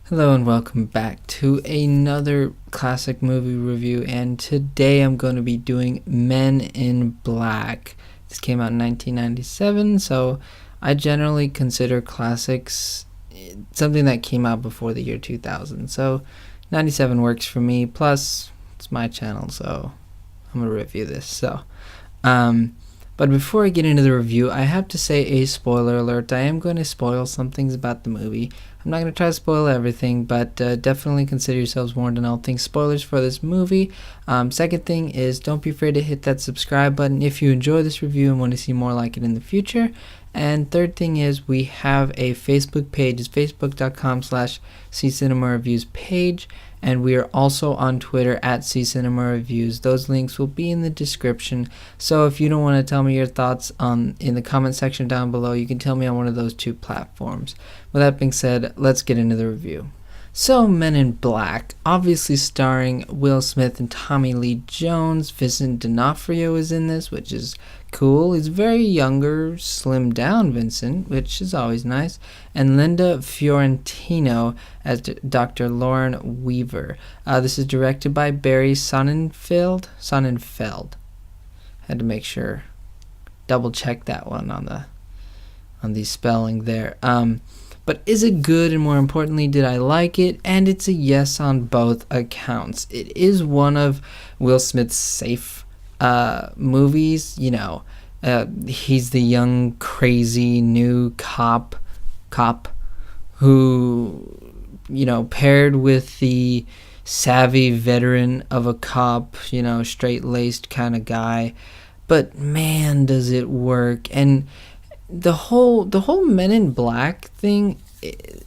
Hello and welcome back to another classic movie review, and today I'm going to be doing Men in Black. This came out in 1997, so I generally consider classics something that came out before the year 2000. So 97 works for me, plus it's my channel, so I'm going to review this. But before I get into the review, I have to say a spoiler alert. I am going to spoil some things about the movie. I'm not going to try to spoil everything, but definitely consider yourselves warned on all things spoilers for this movie. Second thing is, don't be afraid to hit that subscribe button if you enjoy this review and want to see more like it in the future. And third thing is, we have a Facebook page. It's facebook.com/ccinemareviews page. And we are also on Twitter at ccinemareviews. Those links will be in the description. So if you don't want to tell me your thoughts in the comment section down below, you can tell me on one of those two platforms. With that being said, let's get into the review. So, Men in Black, obviously starring Will Smith and Tommy Lee Jones. Vincent D'Onofrio is in this, which is cool. He's very younger, slimmed down Vincent, which is always nice. And Linda Fiorentino as Dr. Lauren Weaver. This is directed by Barry Sonnenfeld. Had to make sure, double check that one on the spelling there. But is it good, and more importantly, did I like it? And it's a yes on both accounts. It is one of Will Smith's safe movies. He's the young, crazy, new cop who, paired with the savvy veteran of a cop, straight-laced kind of guy. But man, does it work. And the whole Men in Black thing, it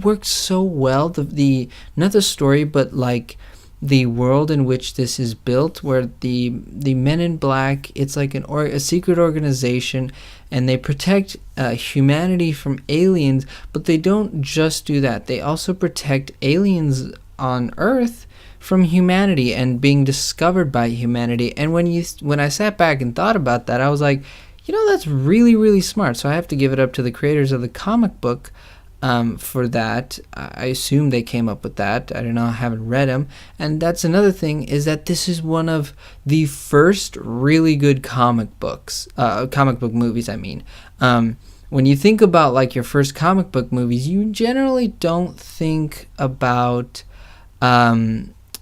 works so well. The not the story, but like the world in which this is built, where the Men in Black, it's like a secret organization, and they protect humanity from aliens. But they don't just do that; they also protect aliens on Earth from humanity and being discovered by humanity. And when I sat back and thought about that, I was like, that's really, really smart. So I have to give it up to the creators of the comic book for that. I assume they came up with that. I don't know. I haven't read them. And that's another thing, is that this is one of the first really good comic book movies, I mean. When you think about like your first comic book movies, you generally don't think about...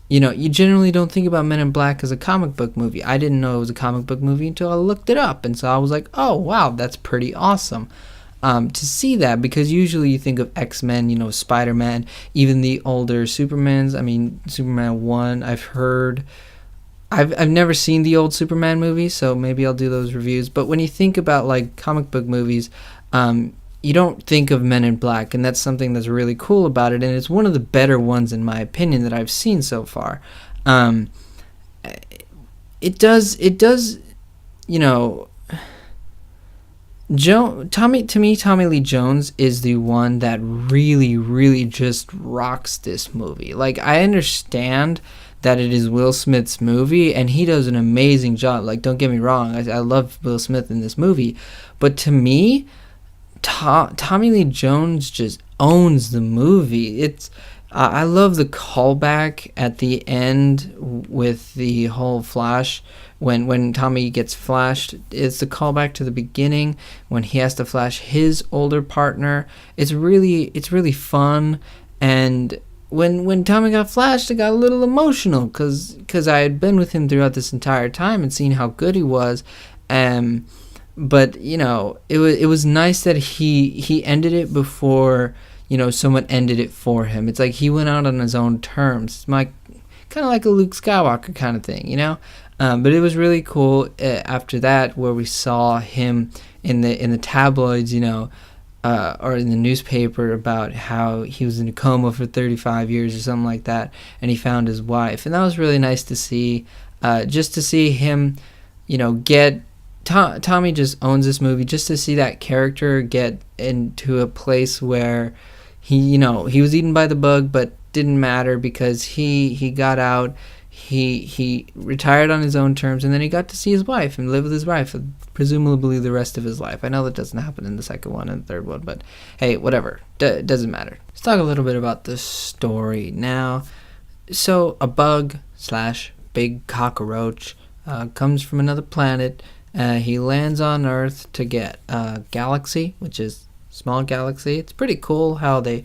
you generally don't think about Men in Black as a comic book movie. I didn't know it was a comic book movie until I looked it up. And so I was like, oh, wow, that's pretty awesome to see that. Because usually you think of X-Men, Spider-Man, even the older Supermans. I mean, Superman 1, I've heard... I've never seen the old Superman movies, so maybe I'll do those reviews. But when you think about, like, comic book movies... you don't think of Men in Black, and that's something that's really cool about it, and it's one of the better ones, in my opinion, that I've seen so far. Tommy Lee Jones is the one that really, really just rocks this movie. Like, I understand that it is Will Smith's movie, and he does an amazing job. Like, don't get me wrong, I love Will Smith in this movie, but to me... Tommy Lee Jones just owns the movie. I love the callback at the end with the whole flash when Tommy gets flashed. It's the callback to the beginning when he has to flash his older partner. It's really fun. And when Tommy got flashed, I got a little emotional because I had been with him throughout this entire time and seen how good he was. But it was nice that he ended it before someone ended it for him. It's like he went out on his own terms. It's kind of like a Luke Skywalker kind of thing, But it was really cool after that, where we saw him in the tabloids, or in the newspaper, about how he was in a coma for 35 years or something like that, and he found his wife, and that was really nice to see. Just to see him, get... Tommy just owns this movie. Just to see that character get into a place where he was eaten by the bug, but didn't matter because he got out. he retired on his own terms, and then he got to see his wife and live with his wife, presumably the rest of his life. I know that doesn't happen in the second one and the third one, but hey, whatever. Doesn't matter. Let's talk a little bit about the story now. So a bug slash big cockroach comes from another planet. He lands on Earth to get a galaxy, which is small galaxy. It's pretty cool how the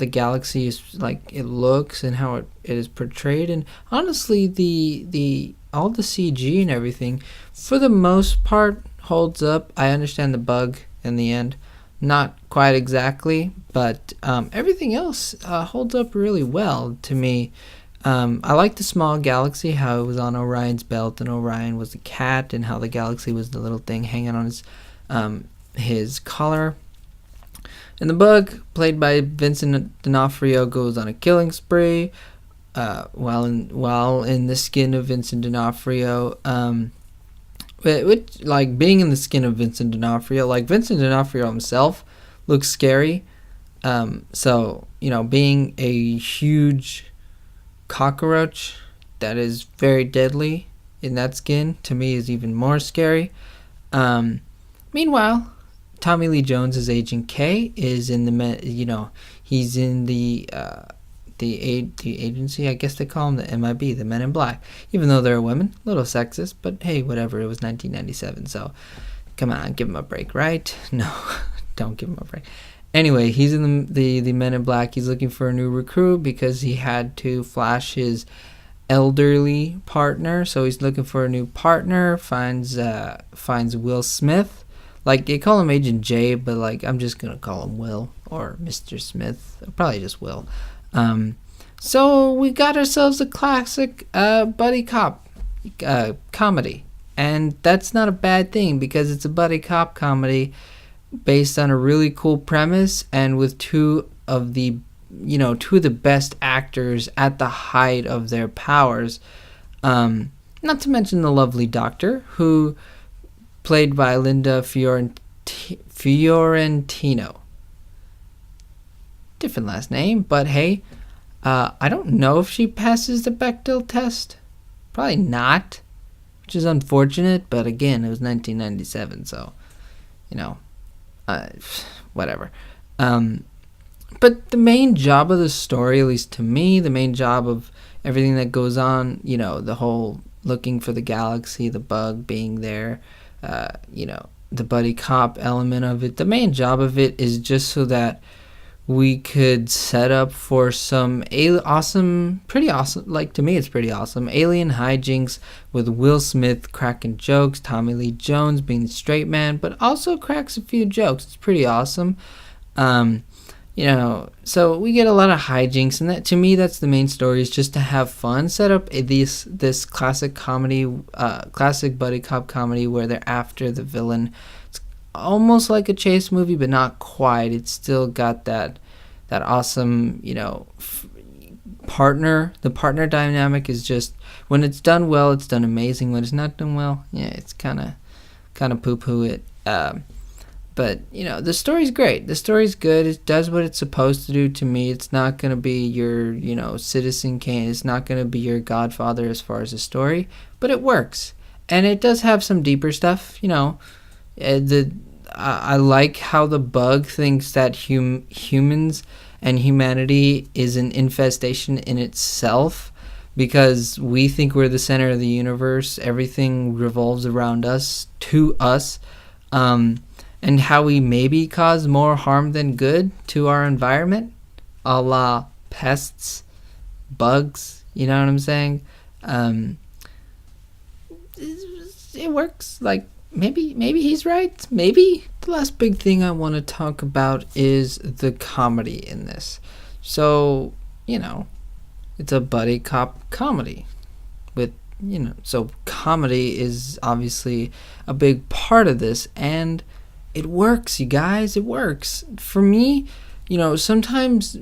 galaxy is like it looks and how it is portrayed, and honestly the all the CG and everything for the most part holds up. I understand the bug in the end, not quite exactly, but everything else holds up really well to me. I like the small galaxy, how it was on Orion's belt and Orion was the cat, and how the galaxy was the little thing hanging on his collar. And the bug, played by Vincent D'Onofrio, goes on a killing spree while in the skin of Vincent D'Onofrio. Which, like, being in the skin of Vincent D'Onofrio, like, Vincent D'Onofrio himself looks scary. So, being a huge cockroach that is very deadly in that skin, to me, is even more scary. Meanwhile, Tommy Lee Jones' Agent K is in he's in the agency, I guess they call him the MIB, the Men in Black. Even though they're women, a little sexist, but hey, whatever. It was 1997, so come on, give him a break, right? No, don't give him a break. Anyway, he's in the Men in Black. He's looking for a new recruit because he had to flash his elderly partner, so he's looking for a new partner. Finds Will Smith. Like, they call him Agent J, but, like, I'm just going to call him Will or Mr. Smith. Probably just Will. So we got ourselves a classic buddy cop comedy. And that's not a bad thing because it's a buddy cop comedy based on a really cool premise and with two of the best actors at the height of their powers. Not to mention the lovely doctor, who played by Linda Fiorentino. Different last name, but hey, I don't know if she passes the Bechdel test. Probably not, which is unfortunate, but again, it was 1997, so, whatever. But the main job of the story, at least to me, the main job of everything that goes on, the whole looking for the galaxy, the bug being there, the buddy cop element of it, the main job of it is just so that we could set up for some pretty awesome, like, to me it's pretty awesome, alien hijinks with Will Smith cracking jokes, Tommy Lee Jones being the straight man, but also cracks a few jokes. It's pretty awesome. So we get a lot of hijinks, and that, to me, that's the main story, is just to have fun, set up this classic comedy, classic buddy cop comedy where they're after the villain. It's almost like a chase movie, but not quite. It's still got that awesome, partner. The partner dynamic is just, when it's done well, it's done amazing. When it's not done well, yeah, it's kind of poo-poo it. But, the story's great. The story's good. It does what it's supposed to do to me. It's not going to be your, Citizen Kane. It's not going to be your Godfather as far as the story. But it works. And it does have some deeper stuff, I like how the bug thinks that humans and humanity is an infestation in itself, because we think we're the center of the universe. Everything revolves around us, to us. And how we maybe cause more harm than good to our environment, a la pests, bugs, you know what I'm saying? It works. Like, maybe he's right. Maybe. The last big thing I want to talk about is the comedy in this. So, it's a buddy cop comedy with, so comedy is obviously a big part of this, and it works, you guys. It works. For me, sometimes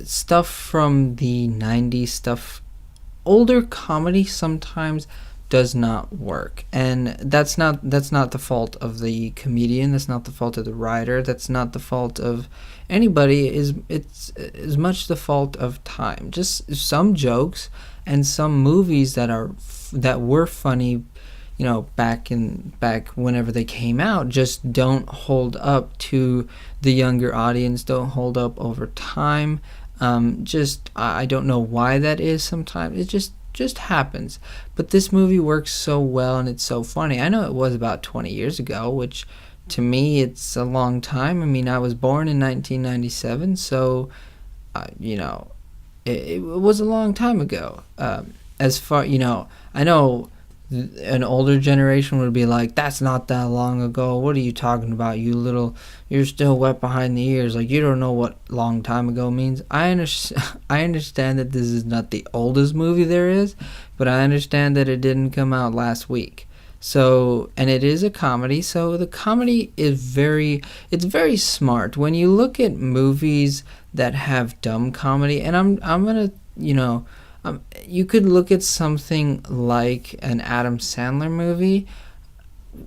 stuff from the 90s, older comedy sometimes does not work. And that's not the fault of the comedian. That's not the fault of the writer. That's not the fault of anybody. It's as much the fault of time. Just some jokes and some movies that were funny, back whenever they came out, just don't hold up to the younger audience, don't hold up over time. Just I don't know why that is. Sometimes it just happens. But this movie works so well, and it's so funny. I know it was about 20 years ago, which to me it's a long time. I mean, I was born in 1997, so it was a long time ago. As far, I know an older generation would be like, that's not that long ago, what are you talking about, you're still wet behind the ears, like you don't know what long time ago means. I understand that this is not the oldest movie there is, but I understand that it didn't come out last week. So, and it is a comedy, so the comedy is it's very smart. When you look at movies that have dumb comedy, and I'm gonna, you could look at something like an Adam Sandler movie.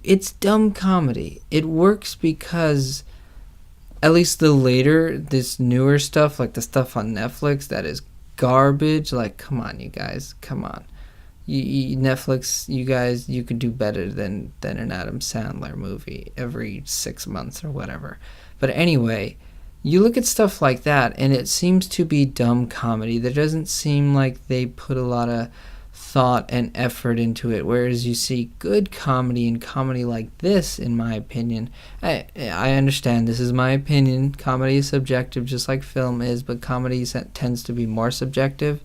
It's dumb comedy. It works because, at least this newer stuff, like the stuff on Netflix that is garbage, like, come on, you guys, come on. Netflix, you guys, you could do better than an Adam Sandler movie every 6 months or whatever. But anyway, you look at stuff like that, and it seems to be dumb comedy. There doesn't seem like they put a lot of thought and effort into it, whereas you see good comedy and comedy like this, in my opinion. I understand this is my opinion. Comedy is subjective, just like film is, but comedy tends to be more subjective,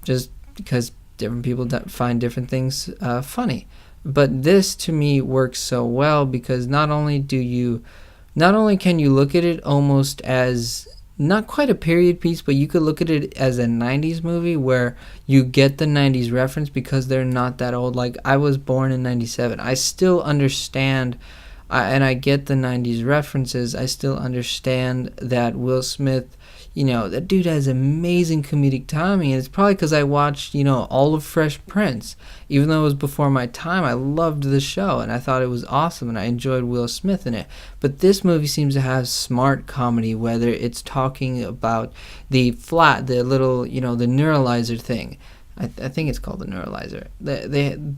just because different people find different things funny. But this, to me, works so well because not only can you look at it almost as not quite a period piece, but you could look at it as a 90s movie where you get the 90s reference because they're not that old. Like, I was born in 97. I still understand, and I get the 90s references. I still understand that Will Smith, that dude has amazing comedic timing, and it's probably because I watched, all of Fresh Prince. Even though it was before my time, I loved the show, and I thought it was awesome, and I enjoyed Will Smith in it. But this movie seems to have smart comedy, whether it's talking about the little, the neuralizer thing. I think it's called the neuralizer.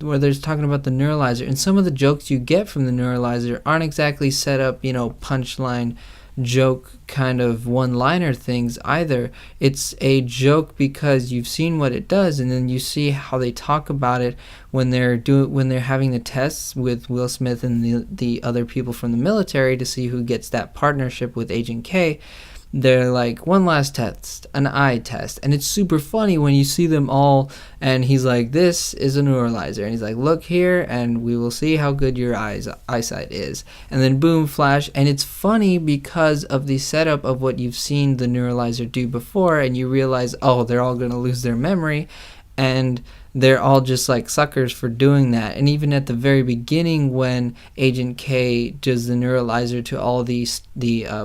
Where they're talking about the neuralizer, and some of the jokes you get from the neuralizer aren't exactly set up, punchline joke kind of one-liner things either. It's a joke because you've seen what it does, and then you see how they talk about it when they're having the tests with Will Smith and the other people from the military to see who gets that partnership with Agent K. They're like, one last test, an eye test, and it's super funny when you see them all, and he's like, this is a neuralizer, and he's like, look here, and we will see how good your eyesight is, and then boom, flash, and it's funny because of the setup of what you've seen the neuralizer do before, and you realize, oh, they're all going to lose their memory, and they're all just like suckers for doing that. And even at the very beginning, when Agent K does the neuralizer to all the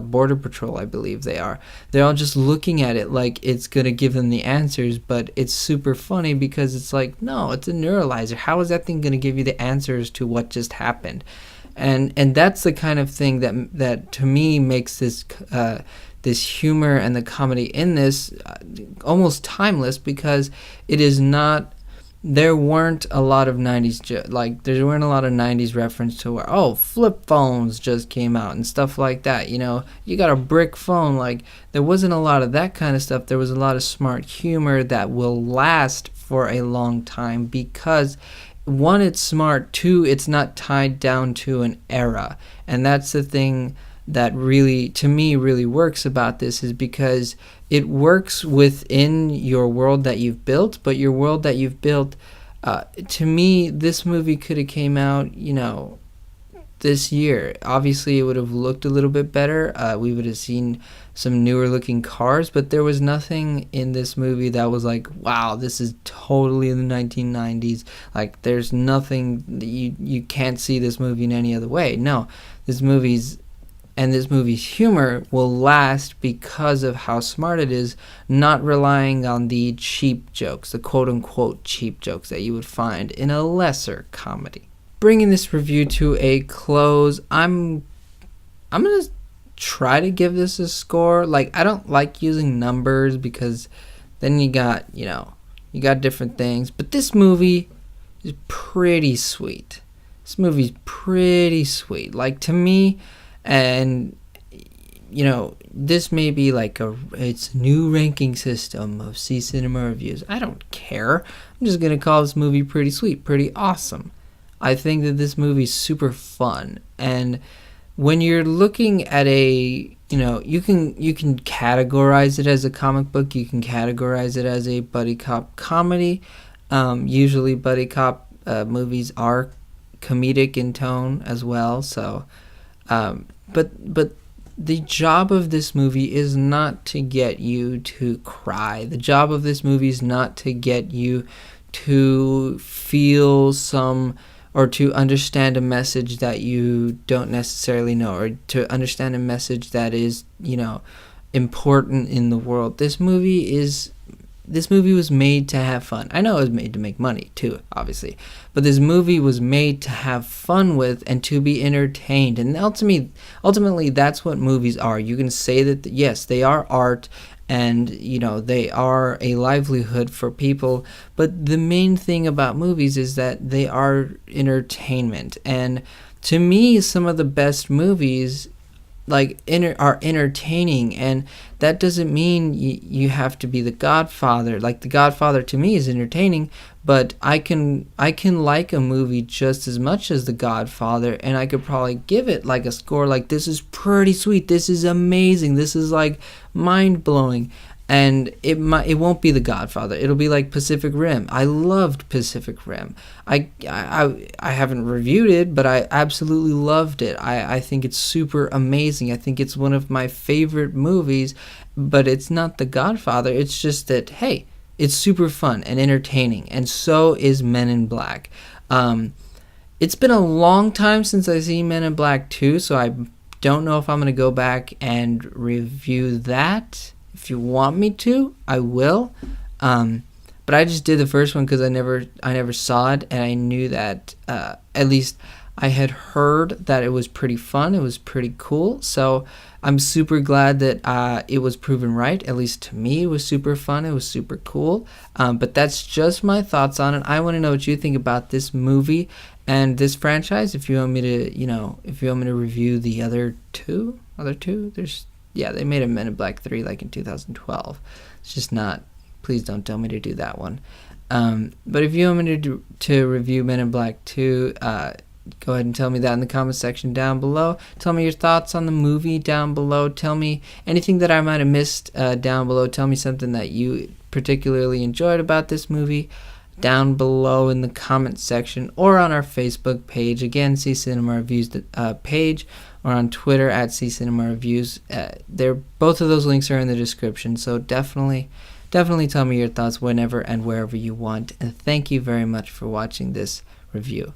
Border Patrol, I believe they're all just looking at it like it's going to give them the answers, but it's super funny because it's like, no, it's a neuralizer. How is that thing going to give you the answers to what just happened? And that's the kind of thing that to me makes this humor and the comedy in this almost timeless, because it is not. There weren't a lot of 90s, there weren't a lot of 90s reference to where, flip phones just came out and stuff like that, you got a brick phone, there wasn't a lot of that kind of stuff. There was a lot of smart humor that will last for a long time because, one, it's smart, two, it's not tied down to an era, and that's the thing that really, to me, really works about this, is because it works within your world that you've built, but your world that you've built, to me, this movie could have came out, this year. Obviously, it would have looked a little bit better. We would have seen some newer looking cars, but there was nothing in this movie that was like, wow, this is totally in the 1990s. There's nothing, you can't see this movie in any other way. No, this movie's humor will last because of how smart it is, not relying on the cheap jokes, the quote-unquote cheap jokes that you would find in a lesser comedy. Bringing this review to a close, I'm going to try to give this a score. I don't like using numbers because then you got, You got different things. But this movie is pretty sweet. This movie's pretty sweet. Like, to me, and this may be like it's a new ranking system of C Cinema reviews. I don't care. I'm just gonna call this movie pretty sweet, pretty awesome. I think that this movie's super fun, and when you're looking at you can categorize it as a comic book. You can categorize it as a buddy cop comedy. Usually, buddy cop movies are comedic in tone as well. So, but the job of this movie is not to get you to cry. The job of this movie is not to get you to feel or to understand a message that you don't necessarily know, or to understand a message that is, important in the world. This movie was made to have fun. I know it was made to make money too, obviously, but this movie was made to have fun with and to be entertained. And ultimately, that's what movies are. You can say that, yes, they are art, and they are a livelihood for people, but the main thing about movies is that they are entertainment. And to me, some of the best movies are entertaining, and that doesn't mean you have to be The Godfather. Like, The Godfather to me is entertaining, but I can like a movie just as much as The Godfather, and I could probably give it like a score like, this is pretty sweet, this is amazing, this is like mind-blowing. And it won't be The Godfather. It'll be like Pacific Rim. I loved Pacific Rim. I haven't reviewed it, but I absolutely loved it. I think it's super amazing. I think it's one of my favorite movies, but it's not The Godfather. It's just that, hey, it's super fun and entertaining, and so is Men in Black. It's been a long time since I've seen Men in Black 2, so I don't know if I'm going to go back and review that. If you want me to, I will. But I just did the first one because I never saw it, and I knew that at least I had heard that it was pretty fun. It was pretty cool. So I'm super glad that it was proven right. At least to me, it was super fun. It was super cool. But that's just my thoughts on it. I want to know what you think about this movie and this franchise. If you want me to, review the other two, they made a Men in Black 3 like in 2012. It's just not, please don't tell me to do that one. But if you want me to review Men in Black 2, go ahead and tell me that in the comment section down below. Tell me your thoughts on the movie down below. Tell me anything that I might have missed down below. Tell me something that you particularly enjoyed about this movie down below in the comment section, or on our Facebook page. Again, C Cinema Reviews page, or on Twitter at C Cinema Reviews. Both of those links are in the description, so definitely tell me your thoughts whenever and wherever you want. And thank you very much for watching this review.